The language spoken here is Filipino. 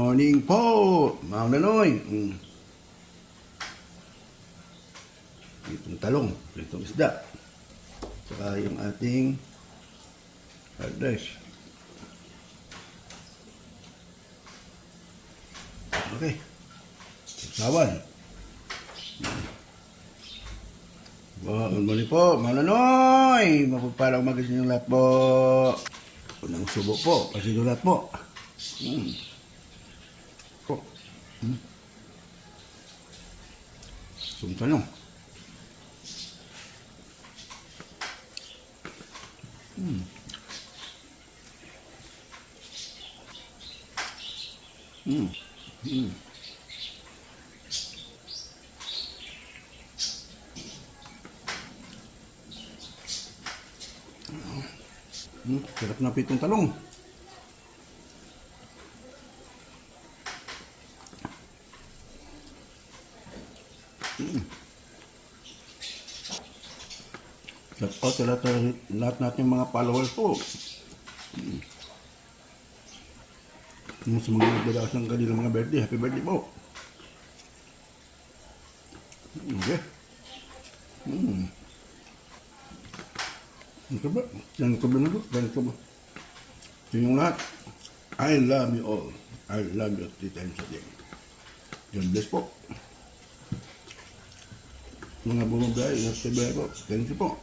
morning po, mga nanoy. Itong talong, itong isda. Saka yung ating fried rice. Okay. Sawan. Good morning po, mga nanoy. Mapagpalang magasin yung lahat po. Unang subo po, pasinulat po. Po. Sumtanong. Sarap na pitong talong. Shout out sa lahat natin mga followers po. Yung sa mga nagdadaos ng kanilang mga birthday, happy birthday po. Okay. Ito ba? Yan ko ba na ito? Yan ko ba? Ito yung lahat. I love you all. I love you 3 times a day. God bless po. Mga bumabay, nasa sabay po. Thank you po.